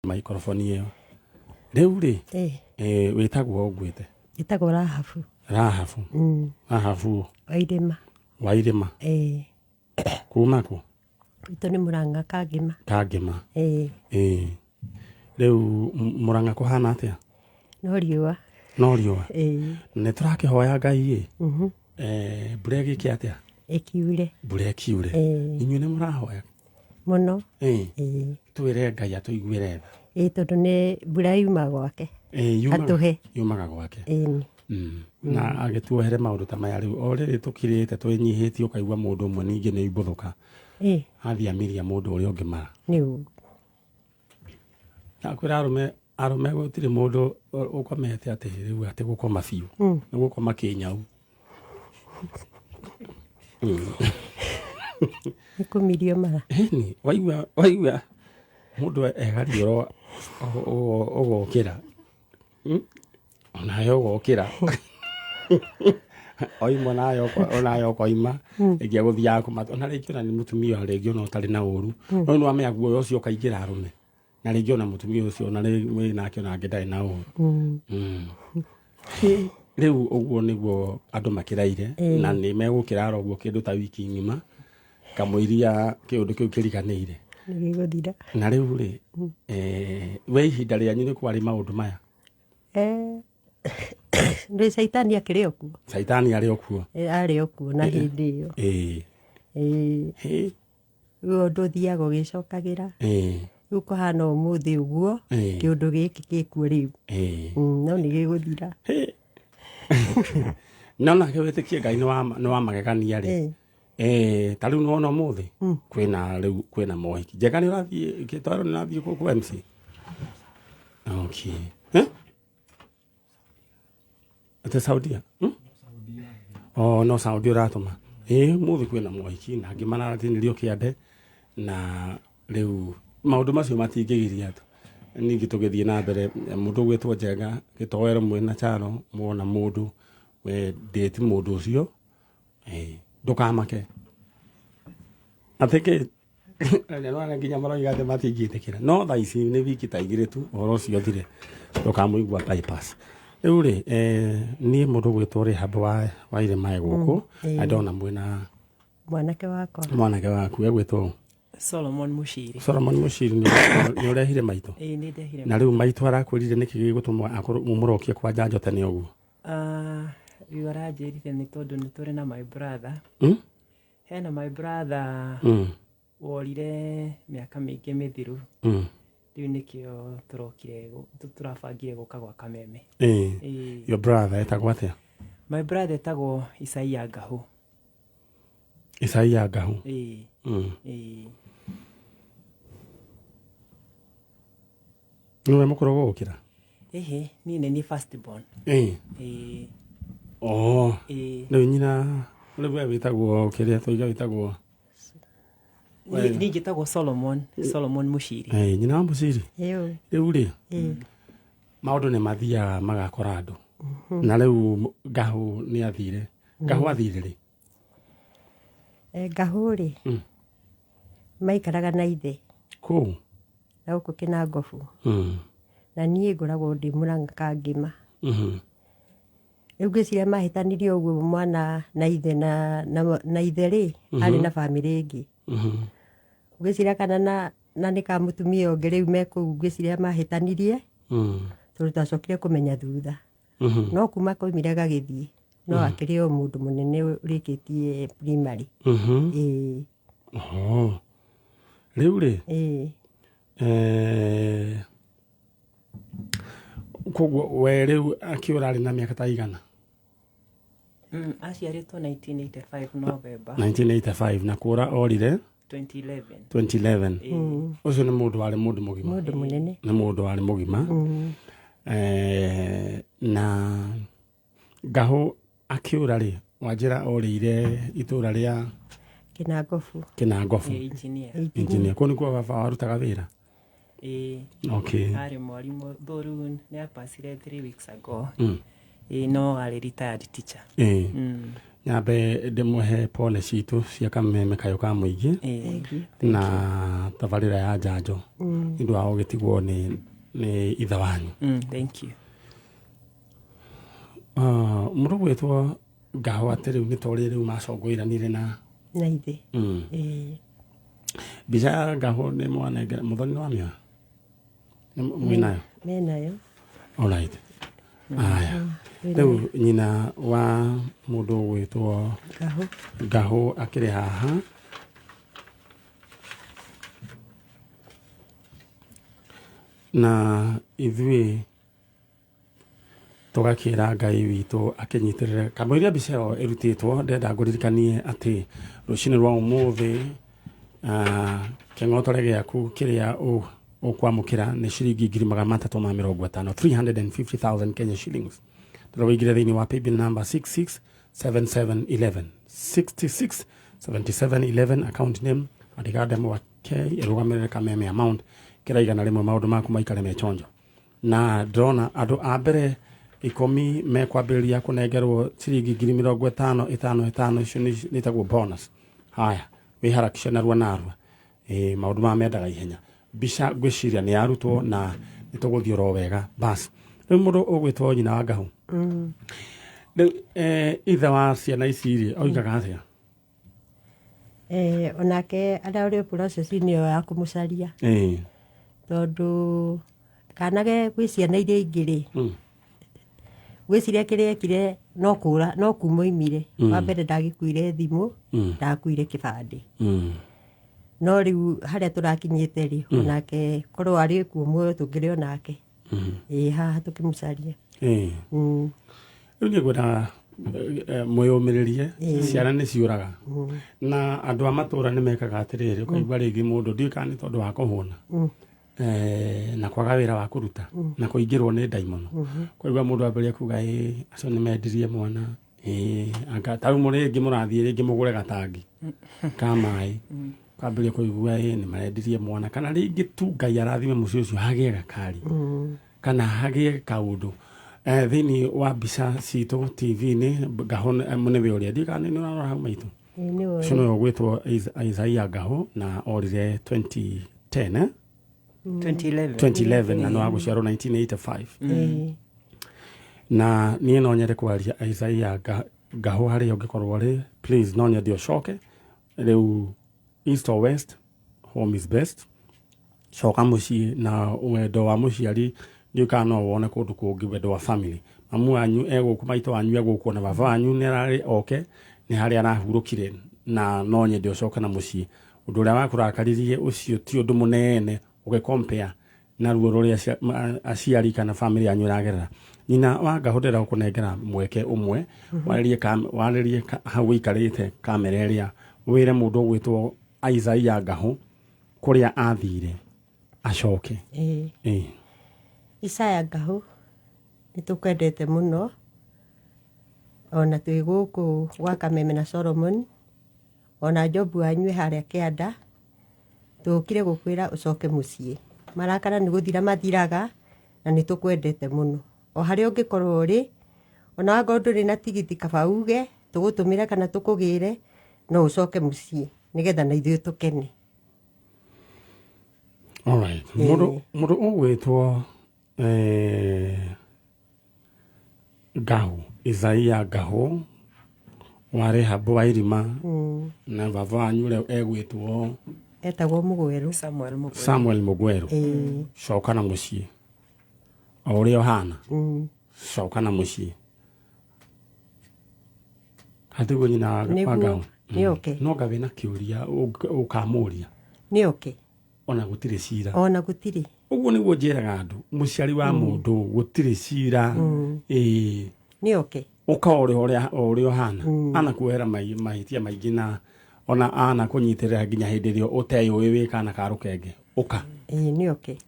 microphone ĩyo rĩu rĩ wĩtagwo ngwĩte wĩtagwo Rahabu Wairĩma kuma kũ itũ nĩ Murang'a Kangĩma rĩu Murang'a kũhana atĩa no riũa nĩ tũrakĩhoya Ngai mbura ĩgĩke atĩa mbura ĩkiure inyuĩ nĩ mũrahoya mũno twĩre Ngai atũiguĩre tha tondũ nĩ mbura yuma gwake atũhe yumaga gwake na agĩtuohere maũndũ ta maya rĩu o rĩrĩ tũkirĩte twĩnyihĩtie ũkaigua mũndũ ũmwe ningĩ nĩ imbũthũka athiamiria mũndũ ũrĩa ũngĩ mara nakwĩra arũme gũtirĩ mũndũ ũkomete atĩ rĩu atĩ gũkoma biũ nĩ gũkoma kĩnyau nĩ kũmirio mara waigua mũndũ egario ũgokĩra nayo ũgokĩra oimwe nayo koima ĩngĩ gũthiaga kũmata ona rĩngĩ ona nĩ mũtumia rĩngĩ ona ũtarĩ na ũru no nĩ wamenya guoya ũcio ũkaingĩra arũme na rĩngĩ ona mũtumia ũcio ona nake ona angĩ ndarĩ na ũru rĩu ũguo nĩguo andũ makĩraire na nĩ megũkĩrara ũguo kĩndũ ta wiki ng'ima kamũiria kĩũndũ kĩu kĩriganĩire na rĩu rĩ we ihinda rĩanyu nĩ kwarĩ maũndũ maya nĩ Saitani akĩrĩ okuo arĩ okuo na hĩndĩ ĩyo ũndũ ũthiaga ũgĩcokagĩra rĩu kũhana ũmũthĩ ũguo kĩũndũ gĩkĩ gĩkuo rĩu no nĩ gĩgũthira no nake wĩtĩkie Ngai nĩ wa magegania rĩ ta rĩu nĩwona ũmũthĩ kwĩna mohiki Njenga nĩ ũrathiĩ Gĩtwaro nĩ ũrathiĩ kũu MC ate Saudia no Saudia ũratũma ũmũthĩ kwĩna mohiki na angĩ maratinĩrio kĩande na rĩu maũndũ macio matingĩgiria ningĩ tũgĩthiĩ na mbere mũndũ gwĩtwo Njenga Gĩtowero mwĩna Charo mwona mũndũ we ndĩti mũndũ ũcio ndũkamake atĩkĩ nĩwana nginya maroiga atĩ matingĩtĩkĩra no thaa ici nĩ wiki ta igĩrĩ tu ũhoro ũcio thire ndũkamũigua bypass rĩu rĩ niĩ mũndũ gwĩtwo Rĩhabu Wairĩma gũkũ ndona mwĩna mwanake waku egwĩtwo Solomon Mushiri nĩ ũrehire maitũ na rĩu maitũ arakwĩrire nĩkĩ gĩgũtũma mũrokie kwa njanjo tene ũguo rĩu aranjĩrire nĩ tondũ nĩ tũrĩ na my brother hena my brother worire mĩaka mĩingĩ mĩthiru rĩu nĩkĩo tũrabangire gũka gwa Kameme your brother etagwo atĩa my brother etagwo Isaia Ngahũ nĩwe mũkũrũ gũkĩra niĩ nĩ first born rĩu nyina rĩu we wĩtagwo kĩrĩa tũiga wĩtagwo niĩ njĩtagwo Solomon Mushiri nyina wa Mushiri rĩu rĩ maũndũ nĩ mathiaga magakora andũ na rĩu Ngahũ nĩ athire Ngahũ athire rĩ Ngahũ rĩ maikaraga na ithe kũu na gũkũ Kĩnangobu na niĩ ngoragwo ndĩ Murang'a Kangĩma rĩu ngĩciria mahĩtanirie ũguo mwana na ithe na ithe rĩ arĩ na bamĩrĩ ĩngĩ ngĩciria kana na nĩ ka mũtumia ũngĩ rĩu me kũu ngĩciria mahĩtanirie tondũ twacokire kũmenya thutha no kuma koimire gagĩthiĩ no akĩrĩ o mũndũ mũnene ũrĩkĩtie primary rĩu rĩ koguo we rĩu akĩũra arĩ na mĩaka ta igana aciarĩtwo 1985 November 1985 na kũra orire 2011 ũcio nĩ mũndũ warĩ mũndũ mũgima nĩ mũndũ warĩ mũgima na Ngahũ akĩũra rĩ Wanjĩra orĩire itũũra rĩa Kĩnangobu engineer kũu nĩkuo baba warutaga wĩra arĩ mwarimũ though nĩ apacire 3 weeks ago no arĩ retired teacher nyambe ndĩmũhe pole citũ cia kameme kayo ka mũingĩ na tabarĩra ya njanjo nĩ ũndũ wa gũgĩtigwo nĩ ithe wanyu. Thank you. Mũndũ gwĩtwo Ngahũ atĩ rĩu nĩ torĩ rĩu macongũiranire na ithe. mbica ya Ngahũ nĩ mwanengera mũthoni wa mĩoyo mwĩnayo? Menayo. Alright. Aya. Rĩu nyina wa mũndũ gwĩtwo Ngahũ akĩrĩ haha. Na ithuĩ tũgakĩra Ngai witũ akĩnyitĩrĩre kamũiria mbica ĩyo ĩrutĩtwo. Ndenda ngũririkanie atĩ rũcinĩ rwa ũmũthĩ kĩng'otore gĩaku kĩrĩa ũkwamũkĩra nĩ ciringi 350,000 350,000 Kenya shillings. Tũrũigire thĩinĩ wa paybill number 667711 667711 account name Adigade Mwake ĩrũgamĩrĩre kameme amount kĩraigana rĩmwe maũndũ maku maikare mechonjo. Na ndrona andũ a mbere 10 mekwambĩrĩria kũnengerwo ciringi 50,555 icio nĩtagwo bonus. Haya wĩharakisha narua maũndũ ma mendaga ihenya. Mbica ngwĩciria nĩ yarutwo na nĩtũgũthiĩ oro wega basi. Rĩu mũndũ ũgwĩtwo nyina wa Ngahũ rĩu ithe wa ciana ici rĩ oigaga atĩa? Onake arĩa ũrĩ process-inĩ ĩyo ya kũmũcaria tondũ kanage gwĩ ciana iria ingĩ rĩ gwĩciria kĩrĩa ekire no kuma oimire. Wa mbere ndagĩkuire thimũ, ndakuire kĩbandĩ. No rĩu harĩa tũrakinyĩte rĩ onake korwo arĩ kuo muoyo tũngĩrĩ onake haha tũkĩmũcaria. Rĩu nĩ ngwenda mwĩyũmĩrĩrie, ciana nĩ ciũraga na andũ a matũũra nĩ mekaga atĩrĩrĩ, ũkaigua rĩngĩ mũndũ ndiũĩ kana nĩ tondũ wa kũhũna na kwaga wĩra wa kũruta na kũingĩrwo nĩ ndaimono. Kwaigua mũndũ ambĩrĩria kuga acio nĩ mendirie mwana, tarĩu rĩngĩ mũrathiĩ rĩngĩ mũgũre gatangi ka maĩ, kwambĩrĩria kũigua nĩ marendirie mwana, kana rĩngĩ tu Ngai arathime mũciĩ ũcio hagĩe gakari kana hagĩe kaũndũ. Thĩinĩ wa mbica citũ TV-inĩ Ngahũ nĩwe ũrĩa ndiũĩ kana nĩ ũrarora hau maitũ ũcio nĩwe ũgwĩtwo Isaiah Ngahũ na orire 2011 na no agũciarwo 1985. Na niĩ no nyende kwaria Isaiah Ngahũ harĩa ũngĩkorwo rĩ, please no nyende ũcoke rĩu east or west, home is best. Coka mũciĩ na wendo wa mũciari ndiũĩ kana no wone kũndũ kũngĩ wendo wa family. Mamu wanyu egũkũ, maitũ wanyu egũkũ na baba wanyu nĩ ararĩ oke nĩ harĩa arahurũkire na no nyende ũcoke na mũciĩ. Ũndũ ũrĩa wakũrakaririe ũcio ti ũndũ mũnene ũgĩkompea na ruo rũrĩa aciari kana family yanyu ĩragerera. Nyina wa Ngahũ ndĩrenda gũkũnengera mweke ũmwe warĩrie hau ũikarĩte kamera ĩrĩa wĩre mũndũ ũgwĩtwo Isaiah Ngahũ kũrĩa athire acoke. Isaiah Ngahũ nĩ tũkwendete mũno ona twĩ gũkũ gwa Kameme na Solomon ona Jobu wanyu harĩa kĩanda tũkire gũkwĩra ũcoke mũciĩ. Marakara nĩ gũthira mathiraga na nĩ tũkwendete mũno. O harĩa ũngĩkorwo ũrĩ ona wangorwo ndũrĩ na tigiti kaba uge tũgũtũmĩre kana tũkũgĩre no ũcoke mũciĩ nĩgetha na ithuĩ tũkene. Alright. Mũndũ ũgwĩtwo Ngahũ, Isaiah Ngahũ warĩ Hambo wa Irima na baba wanyu ũrĩa egwĩtwo etagwo Mũgweru, Samuel Mũgweru. Coka na mũciĩ o ũrĩa ũhana, coka na mũciĩ. Hatiguo nyina wa Ngahũ no ngabe na kĩũria ũkamũria nĩ oke ona gũtirĩ cira, ona gũtirĩ. Ũguo nĩguo njĩraga andũ, mũciari wa mũndũ gũtirĩ cira. Nĩ oke ũka ũrĩa ũhana anakuohera mahĩtia maingĩ na ona anakũnyitĩrĩra nginya hĩndĩ ĩrĩa ũteyũĩ wĩka na karũkenge ũka. Nĩ oke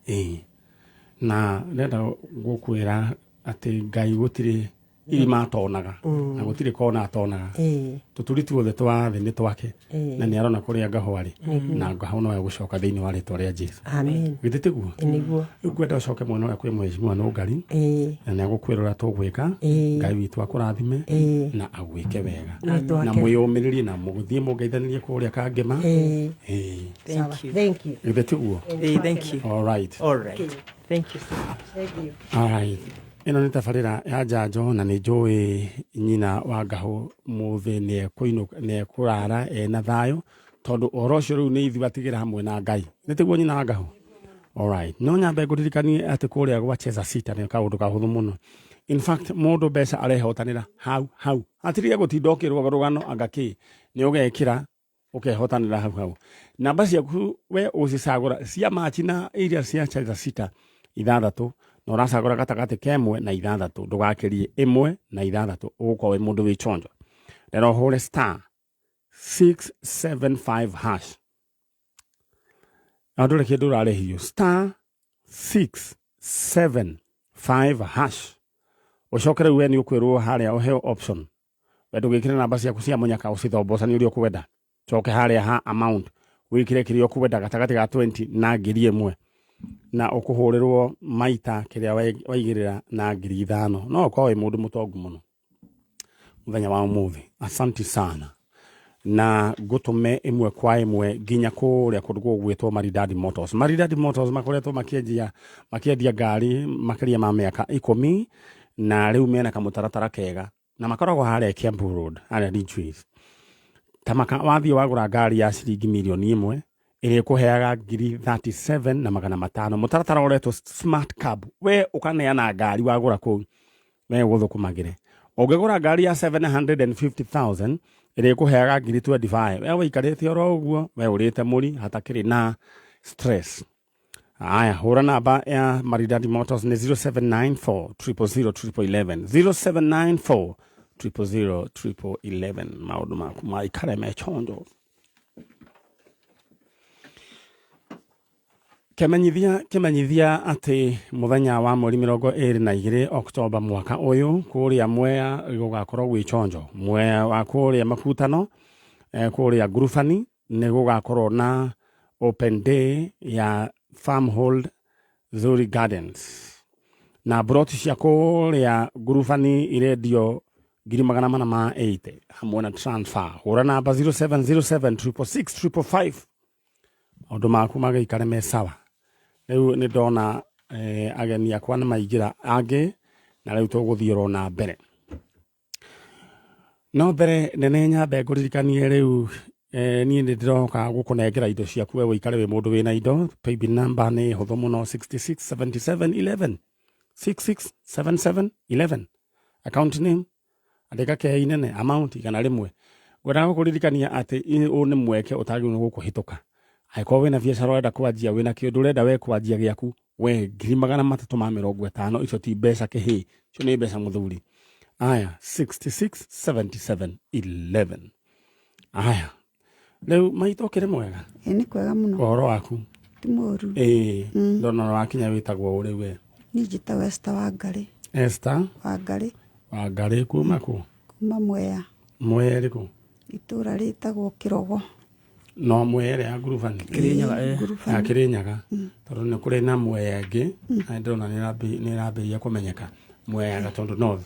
na ndenda gũkwĩra atĩ Ngai gũtirĩ irima atonaga na gutire kona atonaga tuturi tuothe twa thĩ nĩ twake na nĩ arona kũrĩa ngahũ arĩ na ngahũ no egũcoka thĩinĩ wa rĩtwa rĩa Jesũ githĩ tiguo rĩu ngwenda ũcoke mwena ũrĩa kwĩ mheshimiwa Nũngari na nĩ agũkwĩra ũrĩa tũgwĩka Ngai witũ akũrathime na agwĩke wega na mwĩyũmĩrĩrie na mũgũthiĩ mũngeithanĩrie kũrĩa Kangema Thank you. githĩ tiguo Thank you. all right Thank you. all right ino nĩ tabarĩra ya njanjo na nĩ njũĩ nyina wa ngahũ mũthĩ nĩ ekũrara ena thayũ tondũ ũhoro ũcio rĩu nĩ ithuĩ atigĩra hamwe na Ngai nĩ tiguo nyina wa ngahũ all right no nyambe ngũririkanie atĩ kũrĩa gwa Cheza Sita nĩ kaũndũ kahũthũ mũno in fact mũndũ mbeca arehotanĩra hau hatirire gũtinda ũkĩrwo rũgano angakĩ nĩ ũgekĩra ũkehotanĩra hau namba ciaku we ũcicagũra cia machi na iria cia Cheza Sita 6 na ũracagũra gatagatĩ ka 1 na 6 ndũgakĩrie 1 na 6 ũgũkorwo wĩ mũndũ wĩ chonjo rero hũre *675 hash na ndũrĩ kĩndũ ũrarĩhio *675 hash ũcokere we nĩ ũkwĩrwo harĩa ũheo option we ndũgĩkĩre namba ciaku cia mũnyaka ũcithomboca ũrĩa ũkwenda coke harĩa ha amount wĩkĩre kĩrĩa ũkwenda gatagatĩ ga 20 na 1,000 na ũkũhũrĩrwo maita kĩrĩa waigĩrĩra na 5,000 no ũkorwo wĩ mũndũ mũtongu mũno mũthenya wa ũmũthĩ asante sana na ngũtũme ĩmwe kwa ĩmwe nginya kũrĩa kũndũ gũgwĩtwo Maridadi Motors makoretwo makĩendia ngari makĩria ma mĩaka 10 na rĩu mena kamũtaratara kega na makoragwo harĩa Kiambu Road harĩa Ridgeways tamaka wathiĩ wagũra ngari ya ciringi milioni 1 ĩrĩa ĩkũheaga 37,500 mũtaratara ũretwo Smart Cab we ũkaneana ngari wagũra kũu we gũthũkũmagĩre ũngĩgũra ngari ya 750,000 ĩrĩa ĩkũheaga 25,000 we wĩikarĩte oro ũguo we ũrĩte mũri hatakĩrĩ na stress aya hũra namba ya Maridadi Motors nĩ 0794 00011 0794 maũndũ maku maikare me chonjo Kemenyithia atĩ mũthenya wa mweri 22 Oktoba mwaka ũyũ kũrĩa Mwea gũgakorwo gwĩ chonjo Mwea wa kũrĩa Makutano kũrĩa Ngurubani nĩ gũgakorwo na open day ya Farmhold Zuri Gardens na broti cia kũrĩa Ngurubani irendio 480 hamwe na transfer hũra namba 0707 666 maũndũ maku magĩikare me sawa rĩu nĩ ndona ageni akwa nĩ maingĩra angĩ na rĩu tũgũthiĩ oro na mbere no mbere nene nyambe ngũririkanie rĩu niĩ nĩ ndĩroka gũkũnengera indo ciaku we wĩikare wĩ mũndũ wĩna indo paybill number nĩ hũthũ mũno 667711 667711 account name andĩka kei nene amount igana rĩmwe ngwenda gũkũririkania atĩ ũyũ nĩ mweke ũtagĩrĩirwo gũkũhĩtũka angĩkorwo wĩna biacara ũrenda kwanjia wĩna kĩndũ ũrenda we kwanjia gĩaku we 350 icio ti mbeca kĩhĩ icio nĩ mbeca mũthuri aya 667711 aya rĩu maitũ kĩrĩ mwega nĩ kwega mũno ũhoro waku ti mũru ndona wakinya wĩtagwo ũrĩ we niĩ njĩtagwo Esther Wangari Wangari kuma kũ kuma Mwea ĩrĩkũ itũra rĩtagwo Kĩrogo no Mwea ya Ngurubani Kĩrĩnyaga tondũ nĩ kũrĩ na Mwea ĩngĩ na ndĩrona nĩ ĩrambĩrĩria kũmenyeka Mwea ya Gatundu North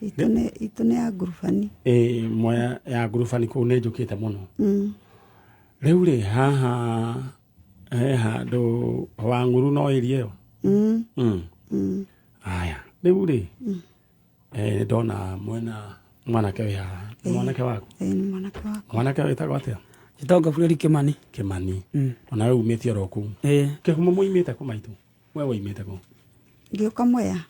itũ nĩ ya Ngurubani Mwea ya Ngurubani kũu nĩ njũkĩte mũno rĩu rĩ haha handũ wa nguru no ĩrĩa ĩyo aya rĩu rĩ ndona mwanake wĩ haha mwanake waku mwanake wĩtagwo atĩa Gĩtonga bũrũri Kĩmani ona we umĩte oro kũu kĩhumo mũimĩte kũ maitũ we woimĩte kũ ngĩũka Mwea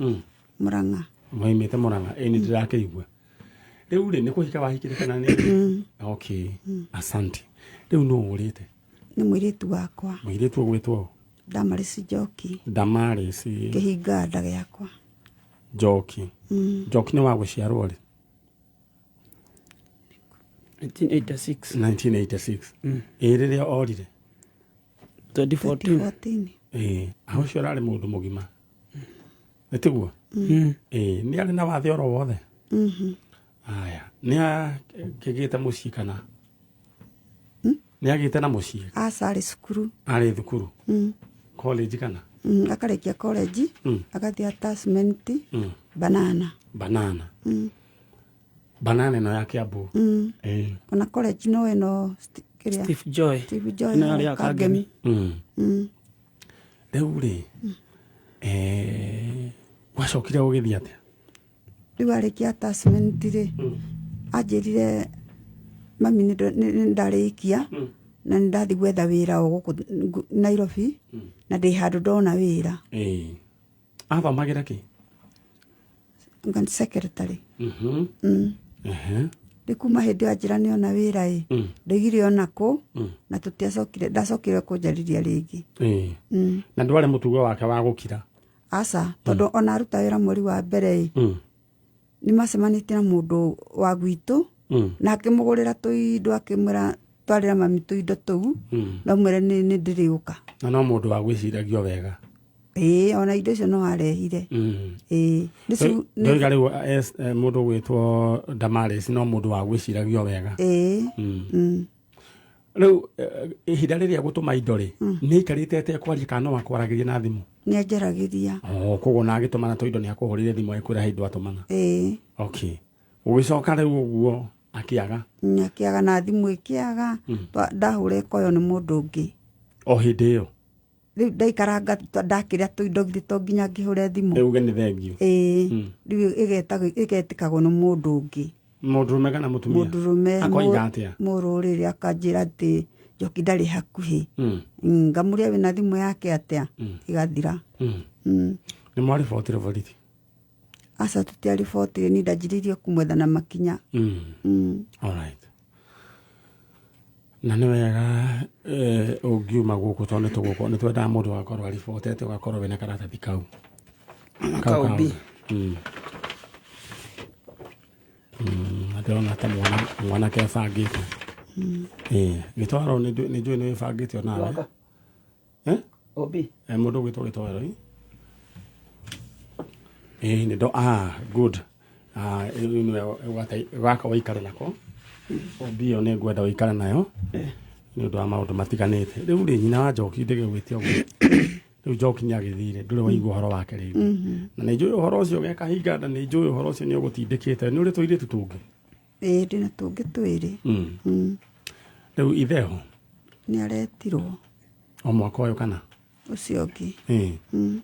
Mũrang'a moimĩte Mũrang'a nĩ ndĩrakĩigua rĩu rĩ nĩ kũhika wahikire kana nĩ okay asante rĩu nũ ũrĩte nĩ mũirĩtu wakwa mũirĩtu ũgwĩtwo Damaris Njoki Damaris kĩhinga nda gĩakwa Njoki nĩ wa gũciarwo rĩ 1986 rĩrĩa orire 2014 aho cio ararĩ mũndũ mũgima nĩ tiguo nĩ arĩ na wathe oro wothe aya nĩ akĩgĩte mũciĩ kana nĩ agĩte na mũciĩ aca cukuru arĩ thukuru college kana akarĩkia college agathiĩ attachment banana ĩno ya Kiambu ona college no ĩno kĩrĩa Steve Joy na arĩa Kangemi rĩu rĩ wacokire ũgĩthiĩ atĩa rĩu arĩkia attachment rĩ anjĩrire mami nĩ ndarĩkia na ndathiĩ gwetha wĩra o gũkũ Nairobi na ndĩ handũ ndona wĩra athomagĩra kĩ secretary rĩ kuma hĩndĩ ĩyo anjĩra nĩona wĩra ndoigire ona kũ na ndacokire kũnjarĩria rĩngĩ na ndwarĩ mũtugo wake wa gũkira aca tondũ ona aruta wĩra mweri wa mbere nĩ macemanĩtie na mũndũ wa gwitũ na akĩmũgũrĩra tũindo akĩmwĩra twarĩra mami tũindo tũu na mwĩre nĩ ndĩrĩũka na no mũndũ wa gwĩciragia wega ona indo icio no arehire ndoiga rĩu mũndũ gwĩtwo Damaris no mũndũ wa gwĩciragia wega rĩu ihinda rĩrĩa gũtũma indo rĩ nĩ aikarĩte etekwaria kana no akwaragĩria na thimũ nĩ anjaragĩria koguo na agĩtũmana tũindo nĩ akũhũrĩire thimũ ekwĩra hĩndĩ atũmana okay ũgĩcoka rĩu ũguo akĩaga na thimũ ĩkĩaga ndahũra ĩkoyo nĩ mũndũ ũngĩ o hĩndĩ ĩyo rĩu ndaikaranga ndakĩrĩa tũindo githĩ to nginya ngĩhũre thimũ rĩu nĩ thengio rĩu ĩgetikagwo nĩ mũndũ ũngĩ mũndũrũme kana mũtumia akoiga atĩa mũrũrĩrĩ akanjĩra atĩ Njoki ndarĩ hakuhĩ ngamũria wĩna thimũ yake atĩa ĩgathira nĩ mwaribotire borithi aca tũtiaribotire ni ndanjĩrĩirie kũmwetha na makinya alright na nĩ wega ũngiuma gũkũ tondũ nĩ twendaga mũndũ wakorwo aribotete ũgakorwo wĩna karatathi kau kaubi ndĩrona ta mwanake ebangĩte gĩtwaro nĩ njũĩ nĩ wĩbangĩte o nawe mũndũ gwĩtwo gĩtwaro nĩ ndo good gaka waikare nako mbio nĩ ngwenda ũikare nayo nĩ ũndũ wa maũndũ matiganĩte rĩu rĩ nyina wa Njoki ndĩgĩgwĩtia ũguo rĩu Njoki nĩ agĩthire ndũrĩ waigua ũhoro wake rĩngĩ na nĩ njũĩ ũhoro ũcio gekahinga nda nĩ njũĩ ũhoro ũcio nĩ ũgũtindĩkĩte nĩ ũrĩ tũirĩtu tũngĩ ndĩna tũngĩ twĩrĩ rĩu itheho nĩ aretirwo o mwaka ũyũ kana ũcio ũngĩ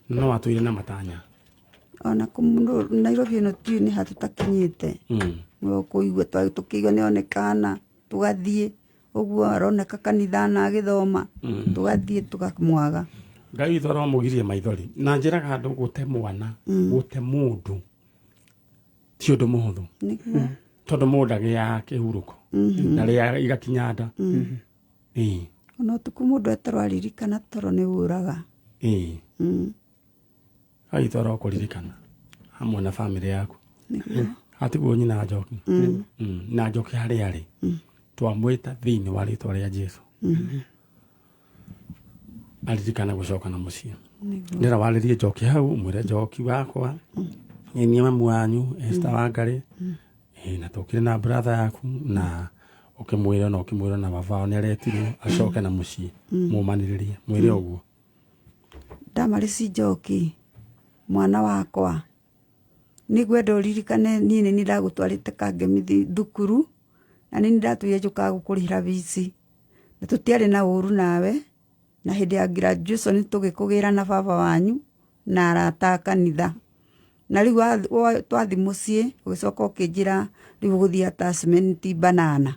no watũire na matanya ona Nairobi ĩno tiũĩ nĩ ha tũtakinyĩte kũigua tũkĩigua nĩonekana tũgathiĩ ũguo aroneka kanitha na agĩthoma tũgathiĩ tũkamwaga Ngai witũ aramũgirie maithori na njĩraga andũ gũte mwana gũte mũndũ ti ũndũ mũhũthũ tondũ mũndũ agĩaga kĩhurũko na rĩrĩa igakinya nda ona ũtukũ mũndũ etarwo aririkana toro nĩ ũraga Ngai witũ arakũririkana hamwe na bamĩrĩ yaku atiguo nyina Njoki na Njoki harĩa arĩ twamwĩta thĩinĩ wa rĩtwa rĩa Jesũ aririkana gũcoka na mũciĩ ndĩra warĩrie Njoki hau mwĩre Njoki wakwa nĩ mamu wanyu Esther Wangari na tũkĩrĩ na brother yaku na ũkĩmwĩra na baba nĩ aretirwo acoke na mũciĩ mũmanĩrĩrie mwĩre ũguo Damaris Njoki mwana wakwa nĩ ngwenda ũririkane niĩ nĩ ndagũtwarĩte Kangemi thukuru na nĩ ndatwĩre njũkaga gũkũrĩhĩra bici na tũtiarĩ na ũru nawe na hĩndĩ ya graduation tũgĩkũgĩra na baba wanyu na arata kanitha na rĩu twathi mũciĩ ũgĩcoka ũkĩnjĩra rĩu gũthiĩ attachment banana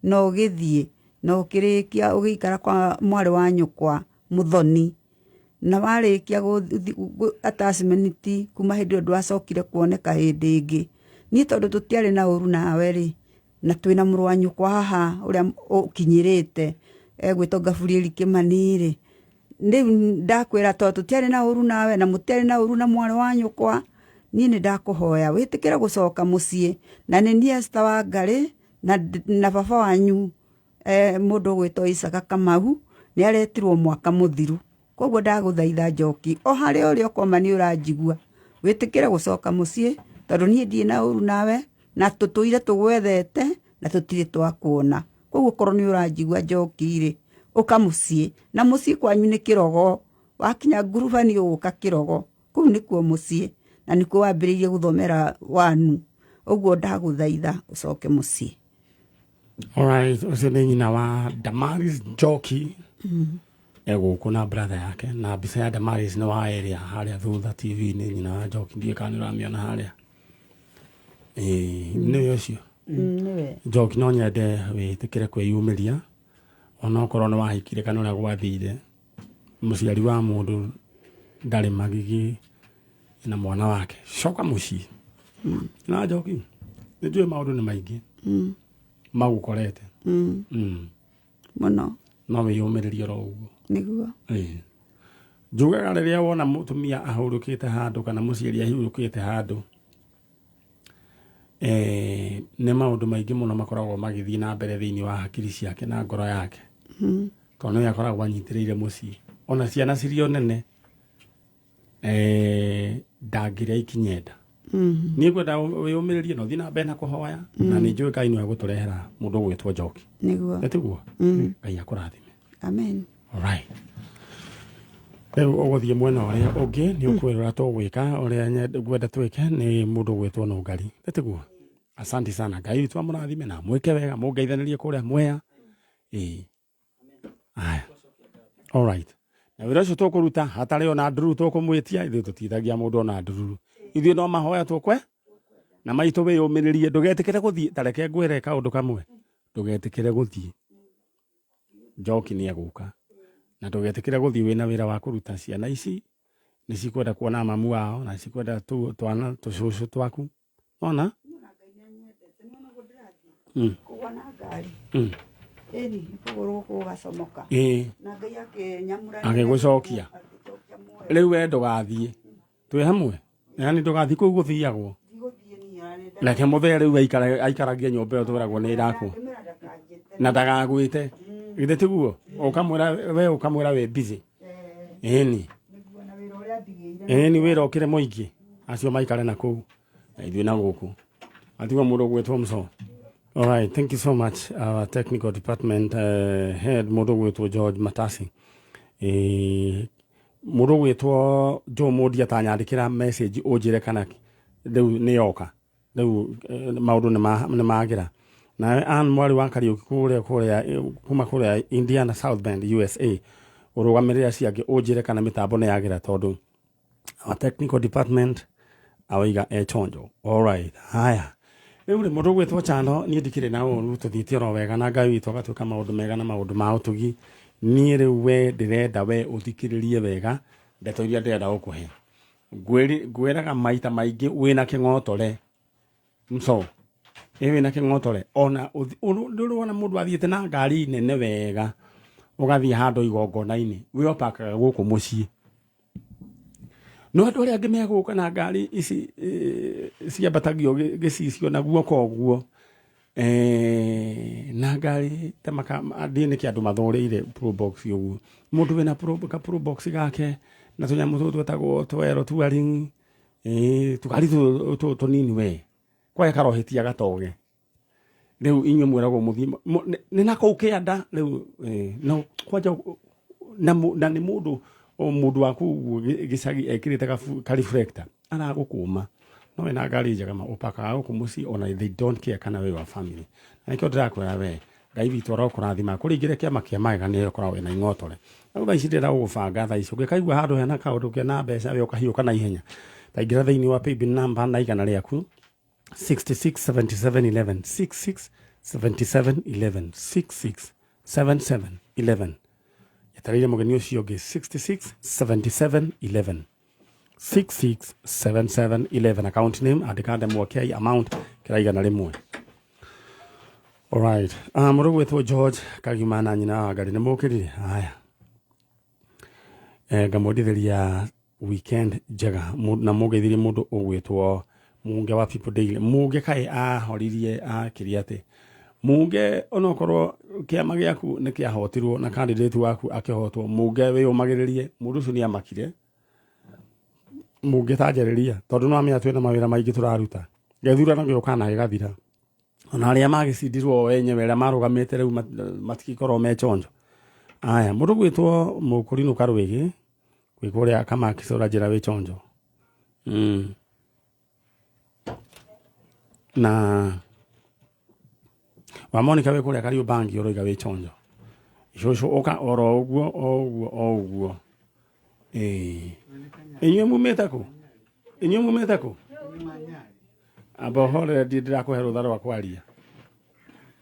no gĩthiĩ no kĩrĩkia ũgĩikara kwa mwarĩ wa nyũkwa Mũthoni na warĩkia attachment kuma hĩndĩ ĩyo ndwacokire kuoneka hĩndĩ ĩngĩ niĩ tondũ tũtiarĩ na ũru nawe rĩ na twĩna mũrũ wa nyũkwa haha ũrĩa ũkinyĩrĩte egwĩtwo Ngaburieli Kĩmani rĩ rĩu ndakwĩra tondũ tũtiarĩ na ũru nawe na mũtiarĩ na ũru na mwarĩ wa nyũkwa niĩ nĩ ndakũhoya wĩtĩkĩre gũcoka mũciĩ na nĩ niĩ Esther Wangari na baba wanyu mũndũ gwĩtwo Isaka Kamau nĩ aretirwo mwaka mũthiru koguo ndagũthaitha Njoki o harĩa ũrĩ okoma nĩ ũranjigua wĩtĩkĩre gũcoka mũciĩ tondũ niĩ ndirĩ na ũru nawe na tũtũire tũgwethete na tũtirĩ twakuona koguo korwo nĩ ũranjigua njoki-rĩ ũka mũciĩ na mũciĩ kwanyu nĩ kĩrogo wakinya ngurubani ũgũka kĩrogo kũu nĩkuo mũciĩ na nĩkuo wambĩrĩirie gũthomera wanu ũguo ndagũthaitha ũcoke mũciĩ. Alright, ucio nĩ nyina wa Damaris Njoki egũkũ na brother yake na mbica ya Damaris nĩ wa area harĩa thutha TV-inĩ nyina wa Njoki ndiĩ kana nĩũramĩona harĩa nĩwe ũcio Njoki no nyende wĩtĩkĩre kwĩyumĩria ona okorwo nĩ wahikire kana ũrĩa gwathire mũciari wa mũndũ ndarĩ magigi na mwana wake coka mũciĩ na Njoki nĩnjũĩ maũndũ nĩ maingĩ magũkorete mũno no wĩyũmĩrĩrie ro ũguo nĩguo njugaga rĩrĩa wona mũtumia ahurũkĩte handũ kana mũciari ahurũkĩte handũ nĩ maũndũ maingĩ mũno makoragwo magĩthiĩ na mbere thĩinĩ wa hakiri ciake na ngoro yake tondũ nĩ akoragwo anyitĩrĩire mũciĩ ona ciana cirĩ o nene ndangĩrĩa ikinyenda niĩ ngwenda wĩyũmĩrĩrie na ũthiĩ na mbere na kũhoya na nĩ njũĩ Ngai nĩ egũtũrehera mũndũ ũgwĩtwo Njoki nĩguo ĩtiguo Ngai akũrathime amen. alright rĩu ũgũthiĩ mwena ũrĩa ũngĩ nĩ ũkwĩrora tũgwĩka ũrĩa ngwenda twĩke nĩ mũndũ ũgwĩtwo Nũngari ĩtiguo asante sana Ngai witũ amũrathime na mwĩke wega mũngeithanĩrie kũrĩa Mwea aya alright na wĩra ũcio tũkũruta hatarĩ ona ndururu tũkũmwĩtia ithuĩ tũtithagia mũndũ ona ndururu ithuĩ no mahoya tũkwe na maitũ wĩyũmĩrĩrie ndũgetĩkĩre gũthiĩ tareke ngwĩre kaũndũ kamwe ndũgetĩkĩre gũthiĩ Njoki nĩ egũka na ndũgetĩkĩre gũthiĩ wĩna wĩra wa kũruta ciana ici nĩ cikwenda kuona mamu wao na cikwenda twana tũcũcũ twaku ona kũgwa na ngari ĩni kũgũrũ gũgacomoka na Ngai akĩnyamũra agĩgũcokia rĩu we ndũgathiĩ twĩ hamwe yani ndũgathiĩ kũu gũthiagwo reke mũthee rĩu aikaragie nyũmba ĩyo twĩragwo nĩ ĩrakwo na ndagagwĩte githĩ tiguo ũkamwĩra we busy ĩni wĩra ũkĩre mũingĩ acio maikare na kũu na ithuĩ na gũkũ atigwo mũndũ gwĩtwo Mso. All right, thank you so much our technical department head mũndũ gwĩtwo George Matasi mũndũ gwĩtwo Joe Modi atanyandĩkĩra message ũnjĩre kana rĩu nĩ yoka rĩu maũndũ nĩ magĩra na Ann Mwari wa Kariuki kuma kũrĩa Indiana South Bend USA ũrũgamĩrĩra ciake ũnjĩre kana mĩtambo nĩ yagĩra tondũ our technical department awaiga chonjo. All right, haya rĩu rĩ mũndũ gwĩtwo Chano niĩ ndikĩrĩ na ũru tũthiĩte oro wega na Ngai witũ agatuĩka maũndũ mega na maũndũ ma ũtugi niĩ rĩu we ndĩrenda we ũthikĩrĩrie wega ndeto iria ndĩrenda gũkũhe ngwĩraga maita maingĩ wĩna kĩng'otore Mso wĩna kĩng'otore ona ndũrona mũndũ athiĩte na ngari nene wega ũgathiĩ handũ igongona-inĩ we opakaga gũkũ mũciĩ no andũ arĩa angĩ megũka na ngari ici ciambatagio gĩcicio na guoko ũguo na ngari thiĩ nĩkĩ andũ mathũrĩire probox ũguo mũndũ wĩna probox gake na tũnyamũ tũtũ twĩtagwo twero touring tũkari tũnini we kwaga karohĩtia gatoge rĩu inyuĩ mwĩragwo mũthiĩ nĩ na kũu kĩanda rĩu no kwanja na nĩ mũndũ waku gĩcagi ekĩrĩte kariflector aragũkũma no wĩna ngari njega ũpakaga gũkũ mũciĩ ona they don't care kana we wa family na nĩkĩo ndĩrakwĩra we Ngai witũ arokũrathima kũringĩre kĩama kĩa magegania ũkoragwo wĩna ing'otore na thaa ici ndĩrenda gũgũbanga thaa ici ũngĩkaigua handũ hena kaũndũ kena mbeca we ũkahiũka na ihenya taingĩra thĩinĩ wa paybill number na igana rĩaku 667711 667711 667711 yetereire mũgeni ũcio ũngĩ 667711 667711 account name andĩka ndemwa kĩ amount kĩra igana rĩmwe. Alright, mũndũ gwĩtwo George Kagima na nyina wa Ngarĩ nĩ mũkĩrire haya ngamwendithĩria weekend njega na mũgeithirie mũndũ ũgwĩtwo Munge wa People Daily Munge kaĩ ahoririe akĩria atĩ Munge onokorwo kĩama gĩaku nĩ kĩahotirwo na candidate waku akĩhotwo Munge wĩyũmagĩrĩrie mũndũ ũcio nĩ amakire mũngĩtanjĩrĩria tondũ no amenya twĩna mawĩra maingĩ tũraruta gethurano gĩũkana gĩgathira ona arĩa magĩcindirwo enyewe arĩa marũgamĩte rĩu matigikorwo me chonjo aya mũndũ gwĩtwo mũkũrinũka rwĩgĩ kwĩ kũrĩa kamakicũra njĩra wĩ chonjo na wamonika wĩ kũrĩa Kariũbangi ũroiga wĩ chonjo icũcũ ũka oro ũguo inyuĩ mumĩte kũ amba ũhorere ndirakũhe rũtha rwa kwaria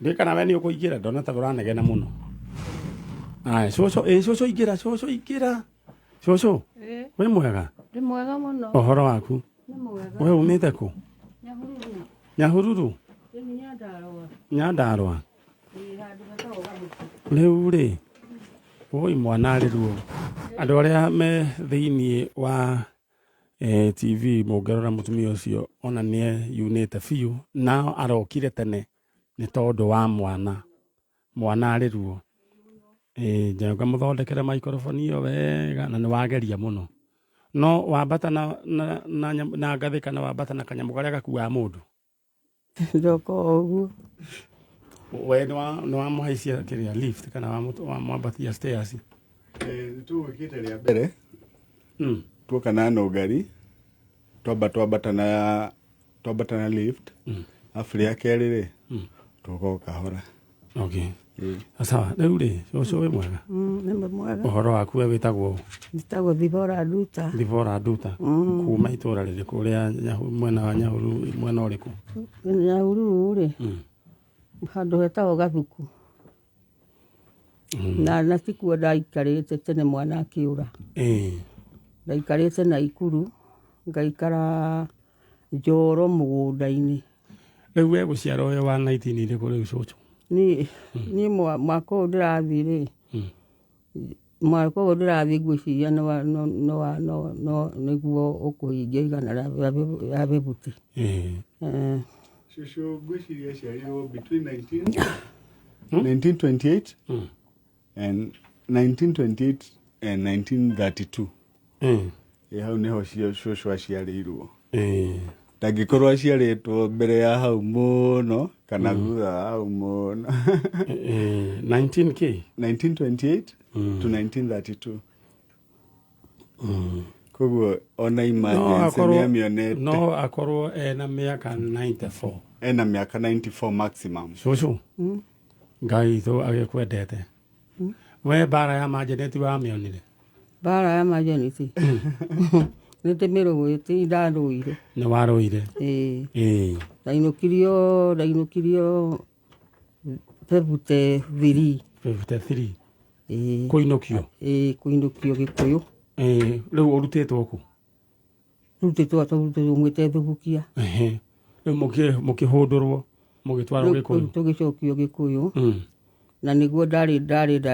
ndĩ kana we nĩ ũkũingĩra ndona ta ũranegena mũno aya cũcũ ingĩra cũcũ wĩ mwega Ndĩ mwega mũno. ũhoro waku Nĩ mwega. we umĩte kũ Nyahururu Ndĩ Nyandarũa. Nyandarũa Handũ hetagwo Gathũku. rĩu rĩ woi mwana rĩruo andũ arĩa me thĩinĩ wa TV mũngĩrora mũtumia ũcio ona nĩ yunĩte biũ na arokire tene nĩ tondũ wa mwana rĩruo njenga mũthondekere maikrofoni ĩyo wega na nĩ wageria mũno no wambata na ngathĩ kana wambata na kanyamũ karĩa gakuaga mũndũ Ndoka ũguo. we nĩ wamũhaicia kĩrĩa lift kana wamwambatia stairs nĩtũgwĩkĩte rĩa mbere tuoka na nũngari twambata na lift afu rĩa kerĩ rĩ tuoka kahora okay sawa rĩu rĩ cũcũ wĩ mwega Nĩ mwega. ũhoro waku we wĩtagwo Njĩtagwo Thibora Nduta. kuma itũra rĩrĩkũ rĩa mwena wa Nyahururu mwena ũrĩkũ Nyahururu rĩ. Handũ hetagwo Gathũku. Na tikuo ndaikarĩte tene mwana akĩũra. Ndaikarĩte Naikuru ngaikara Njoro mũgũnda-inĩ. rĩu we gũciarwo we wa 19 irĩkũ rĩu cũcũ Niĩ mwaka ũyũ ndĩrathiĩ rĩ. Mwaka ũyũ ndĩrathiĩ ngwĩciria nĩguo ũkũhingia igana rĩa Bebuti. Shushu ngwĩciria aciarirwo between 1928 and 1928 and 1932 hau nĩho shushu aciarĩirwo ndangĩkorwo aciarĩtwo mbere ya hau mũno kana thutha wa hau mũno 1928 to 1932 koguo ona emergency nĩamĩonete no akorwo ena mĩaka 94 ena mĩaka 94 maximum cũcũ ngai itũ agĩkwendete we mbara ya majeneti wamĩonire Mbara ya majeneti. Nĩndĩmĩrũĩte ndarũire. nĩ warũire Ndainũkirio Bebute 3. 53 kũinũkio Kũinũkio Gĩkũyũ. rĩu ũrutĩtwo kũ Rutĩtwo mwĩte Thubukia. rĩu mũkĩhũndũrwo mũgĩtwarwo Gĩkũyũ Tũgĩcokio Gĩkũyũ. Na nĩguo ndarĩ nda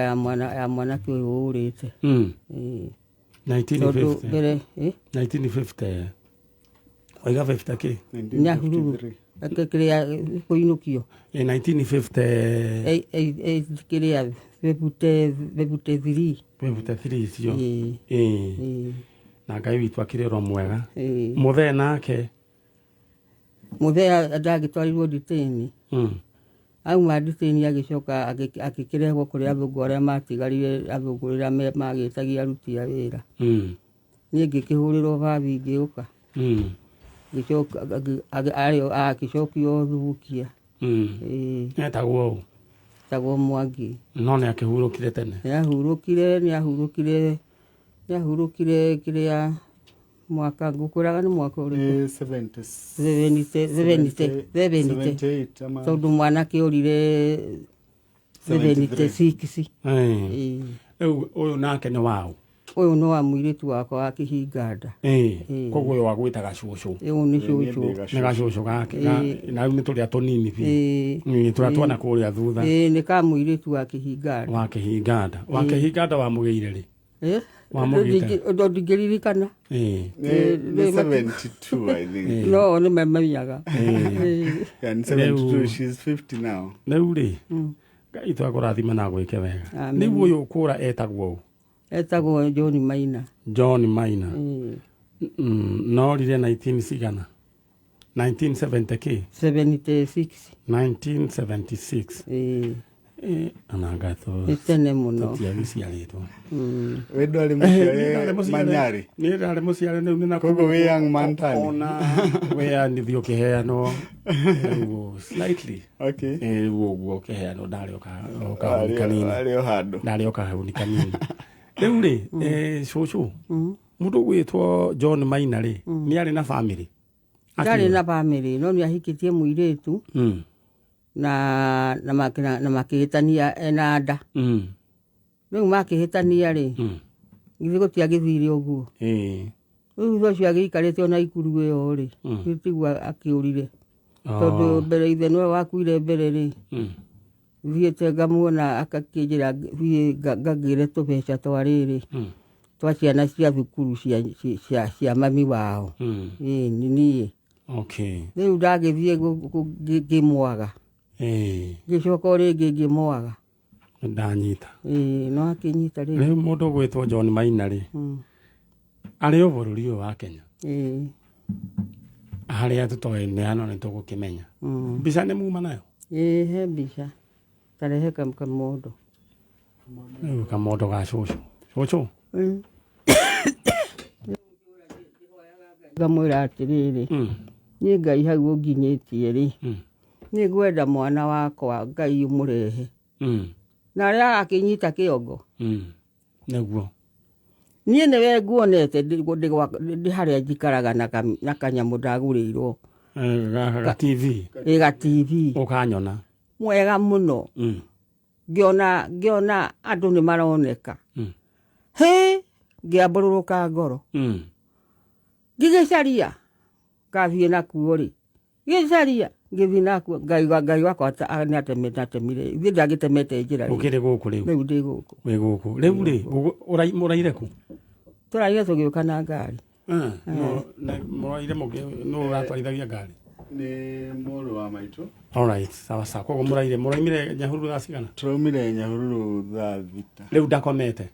ya mwanake ũyũ ũrĩte. 1950 oiga 50 kĩ Nyahururu kĩrĩa kũinũkio 1950 kĩrĩa Bebute 3 icio na ngai witũ akĩrĩ mwega mũthee nake mũthee ndagĩtwarirwo nditĩni. Auma nditĩni agĩcoka agĩkĩrehwo kũrĩ athũngũ arĩa matigarire athũngũ rĩrĩa magĩtagia aruti a wĩra. Niĩ ngĩkĩhũrĩrwo bathi ngĩũka. Agĩcokio Thubukia. etagwo Etagwo Mwangi. no nĩ akĩhurũkire tene Nĩahurũkire kĩrĩa mwaka ngũkwĩraga nĩ mwaka ũrĩkũ 70 tondũ mwanake ũrire 76. rĩu ũyũ nake nĩ wao Ũyũ nĩ wa mũirĩtu wakwa wa Kĩhinganda. koguo ũyũ wagwĩtaga cũcũ Ũyũ nĩ cũcũ. nĩ gacũcũ gake na rĩu nĩ tũrĩa tũnini biũ tũrĩa twana kũrĩa thutha Nĩ ka mũirĩtu wa Kĩhinganda. wa Kĩhinganda wamũgĩire rĩ Ndingĩririkana. Ni 72 I think No nĩmamenyaga. yeah, 72 she's 50 now rĩu rĩ ngai twakũrathima na gwĩke wega nĩguo ũyũ kũra etagwo Etagwo John Maina. John Maina no rire 19 cigana 1970 k 76 1976 anagato tene muno tiagiciaritwo Wendo ali muciare manyari. ni ndari muciare ni na Kogo we young man tani. ona we ni thio kiheano slightly Okay. guo kiheano ndari oka kanini Ali ohado. ndari oka hauni kanini riu ri cucu mundu gwitwo John Maina ri ni ari na family ndari na family no ni ahikitie muiritu na makihitania ena nda riu makihitania ri githĩ gũtiagĩthire ũguo rĩu ũcio agĩikarĩte ona ikuru ĩyo rĩ gĩtigua akĩũrire tondũ mbere ithe nĩwe wakuire mbere rĩ thiĩte ngamuona akakĩnjĩra thiĩ ngagĩre tũbeca twa rĩrĩ twa ciana cia thukuru cia mami wao nĩ niĩ rĩu ndagĩthiĩ ngĩmwaga gĩcoka rĩngĩ ngĩmwaga ndanyita no akĩnyita rĩu mũndũ gwĩtwo John Maina rĩ arĩ o bũrũri ũyũ wa Kenya harĩa tũtoĩ neano nĩ tũgũkĩmenya mbica nĩ muma nayo he mbica tarehe kamondo rĩu kamondo ga cũcũ ngamwĩra atĩrĩrĩ niĩ Ngai hau ũnginyĩtie rĩ nĩ ngwenda mwana wakwa Ngai ũmũrehe na arĩa agakĩnyita kĩongo nĩguo niĩ nĩwe nguonete ndĩ harĩa njikaraga na kanyamũ ndagũrĩirwo ga TV ga TV ũkanyona mwega mũno ngĩona andũ nĩ maroneka ngĩambũrũrũka ngoro ngĩgĩcaria ngathiĩ nakuo rĩ gĩcaria ngĩthiĩ nakuo Ngai wakwa nĩatemire ithuĩ ndagĩtemete njĩra ũkĩrĩ gũkũ rĩu ndĩ gũkũ wĩ gũkũ rĩu rĩ mũraire kũ tũraire tũgĩũka na ngari mũraire nũ ũratwarithagia ngari Nĩ mũrũ wa maitũ. Alright, sawa sawa. Koguo mũraumire Nyahururu thaa cigana? Tũraumire Nyahururu thaa thita. Rĩu ndakomete?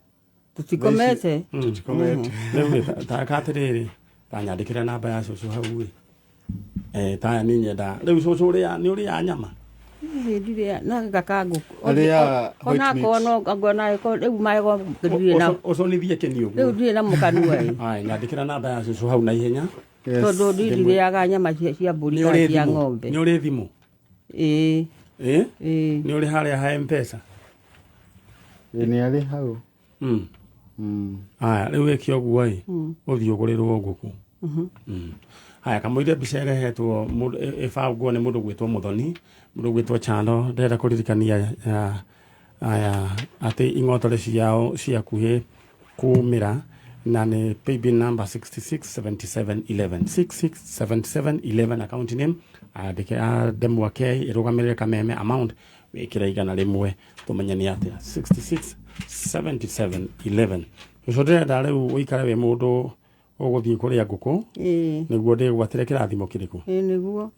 Tutikomete. Tutikomete. Rĩu taka atĩrĩrĩ, tanyandĩkĩra namba ya cũcũ hau rĩ. Taya nĩ nyenda. Rĩu cũcũ nĩ ũrĩa nyama? Ndire na gakangu. Ona kono ngona rĩu maego ngĩrire na. Ũconithie kĩni ũguo. Rĩu ndire na mũkanu ai. Ai, nyandĩkĩra namba ya cũcũ hau na ihenya. Tondũ ndiriaga nyama cia mbũri na cia ng'ombe. Nĩ ũrĩ thimũ? Nĩ ũrĩ harĩa ha M-Pesa? Nĩ arĩ hau. Aya, rĩu wĩke ũguo ĩ, ũthiĩ ũgũrĩrwo ngũkũ. Haya, kamũire mbica ĩrehetwo ĩbangwo nĩ mũndũ gwĩtwo Mũthoni, mũndũ gwĩtwo Chando, ndĩrenda kũririkania aya atĩ ing'otore ciao ciakuhĩ kumĩra na nĩ paybill number 667711 667711 account name andĩke Ndemwa K ĩrũgamĩrĩre Kameme amount wĩkĩra igana rĩmwe tũmenye nĩ atĩa 667711 ũcio ndĩrenda rĩu ũikare wĩ mũndũ ũgũthiĩ kũrĩa ngũkũ nĩguo ndĩgwatĩre kĩrathimo kĩrĩkũ nĩguo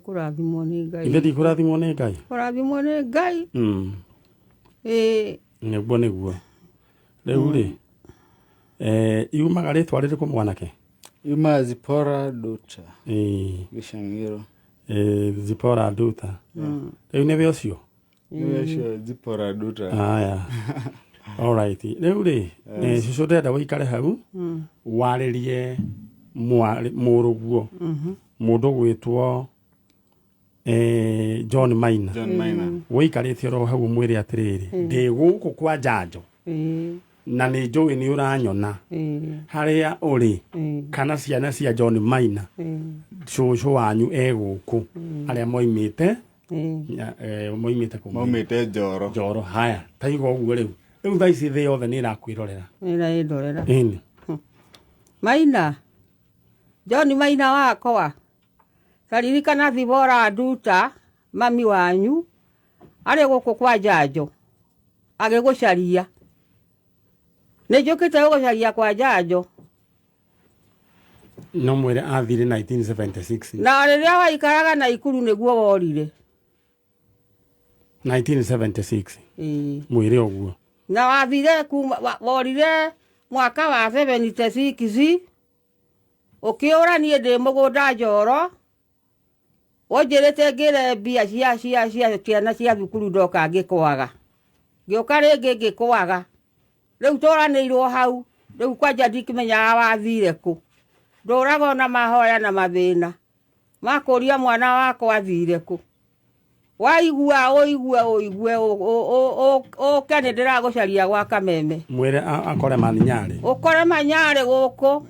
kũrathimwo nĩ Ngai ithe kũrathimwo nĩ Ngai kũrathimwo nĩ Ngai nĩguo rĩu rĩ yumaga rĩtwa rĩrĩkũ mwanake Yuma Zipora Duta Gĩcangĩro Zipora Duta rĩu nĩwe ũcio nĩwe ũcio Zipora Duta aya alright rĩu rĩ cũcũ ndĩrenda wĩikare hau warĩrie mũrũguo mũndũ gwĩtwo John Maina wĩikarĩte oro hau mwĩre atĩrĩrĩ ndĩ gũkũ kwa njanjo na nĩ njũĩ nĩ ũranyona harĩa ũrĩ kana ciana cia John Maina cũcũ wanyu gũkũ arĩa moimĩte Njoro haya taiga ũguo rĩu thaa ici thĩ yothe nĩ ĩrakwĩrorera Maina John Maina wakwa taririkana Zipora Duta mami wanyu arĩ gũkũ kwa njanjo agĩgũcaria nĩ njũkĩte gũgũcaria kwa njanjo no mwĩre athire 1976 na rĩrĩa waikaraga na ikuru nĩguo worire 1976 mwĩre ũguo na wathire worire mwaka wa 76 Ũkĩũra niĩ ndĩ mũgũnda Njoro. Wonjĩrĩte ngĩre mbia cia ciana cia thukuru ndoka ngĩkwaga. Ngĩũka rĩngĩ ngĩkwaga. Rĩu tũranĩirwo hau. Rĩu kwanja ndikĩmenyaga wathire kũ. Ndũraga na mahoya na mathĩna. Makũria mwana wakwa athire kũ. Waigua ũke nĩ ndĩragũcaria gwa Kameme. Mwĩre akore Maninyarĩ. Ũkore Manyarĩ gũkũ.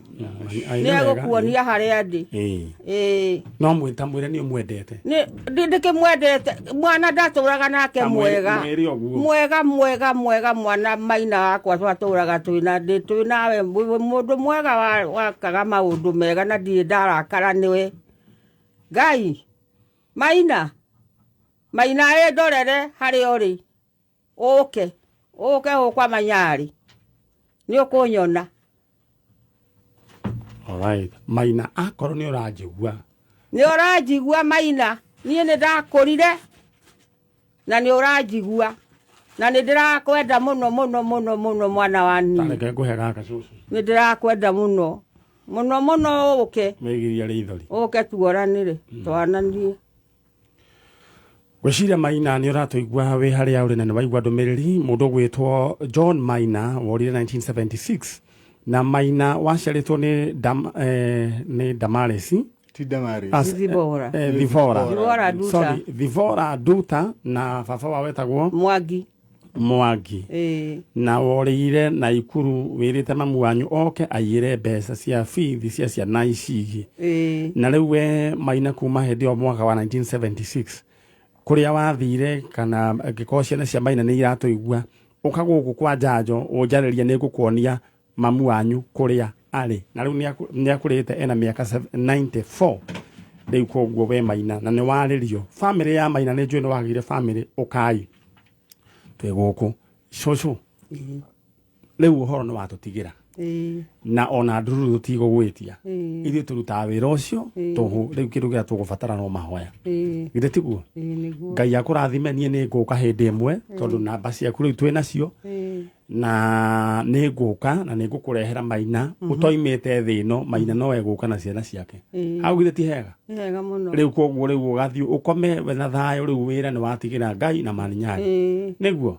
Nĩegũkuonia harĩa ndĩ. No mwĩre nĩ ũmwendete. Ndĩkĩmwendete. Mwana ndatũraga nake mwega. Mwega mwana Maina wakwa twatũraga twĩnawe mũndũ mwega wakaga maũndũ mega na ndirĩ ndarakara nĩwe. Ngai Maina ndorere harĩa ũrĩ. Ũke gũkwa Manyarĩ. Nĩ ũkũnyona. Alright. Maina akorwo nĩ ũranjigua. Nĩ ũranjigua Maina. Niĩ nĩ ndakũrire na nĩ ũranjigua. Na nĩ ndĩrakwenda mũno mwana wa niĩ. Tareke ngũhe gaka cũcũ. Nĩ ndĩrakwenda mũno ũke. Mĩgiria rĩithori. Ũke tuoranĩre twananie. Gwĩciria Maina nĩ ũratũigua wĩ harĩa ũrĩ na nĩ waigua ndũmĩrĩri mũndũ gwĩtwo John Maina worire 1976 na Maina waciarĩtwo nĩ Damaresi Ti Damaris. Thivora Nduta na baba wa wetagwo Mwangi. Na worĩire na ikuru wĩrĩte mamu wanyu oke aiyĩre mbeca cia bithi cia ciana ici ingĩ. Na rĩu we Maina kuma hĩndĩ ĩyo mwaka wa 1976 kũrĩa wathire kana angĩkorwo ciana cia Maina nĩ iratũigua ũka gũkũ kwa njanjo ũnjarĩrie nĩ ngũkuonia mamu wanyu kũrĩa arĩ. Na rĩu nĩ akũrĩte ena mĩaka 94 rĩu koguo we Maina na nĩ warĩrio. Famĩlĩ ya Maina nĩ njũĩ nĩ wagĩire famĩlĩ ũkai twĩ gũkũ cũcũ. Rĩu ũhoro nĩ watũtigĩra. Na ona ndururu tũtigũgwĩtia. Ithuĩ tũrutaga wĩra ũcio tũhũ rĩu kĩndũ kĩrĩa tũgũbatara no mahoya. Githĩ tiguo? Ngai akũrathime niĩ nĩ ngũka hĩndĩ ĩmwe tondũ namba ciaku rĩu twĩ nacio. Na nĩ ngũka na nĩ ngũkũrehera Maina ũtoimĩte thĩ ĩno Maina no egũka na ciana ciake. Hau githĩ ti hega? Rĩu koguo rĩu ũgathiĩ ũkome na thayũ rĩu wĩra nĩ watigĩra Ngai na Maninyarĩ. Nĩguo?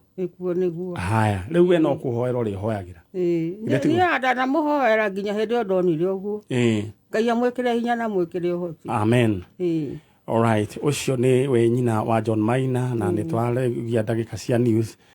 Haya rĩu we no kũhoera ũrĩhoyagĩra. Niĩ ndanamũhoera nginya hĩndĩ ĩyo ndonire ũguo. Ngai amwĩkĩre hinya na mwĩkĩre ũhoti. Amen. Alright, ũcio nĩ we nyina wa John Maina na nĩ twaragia ndagĩka cia news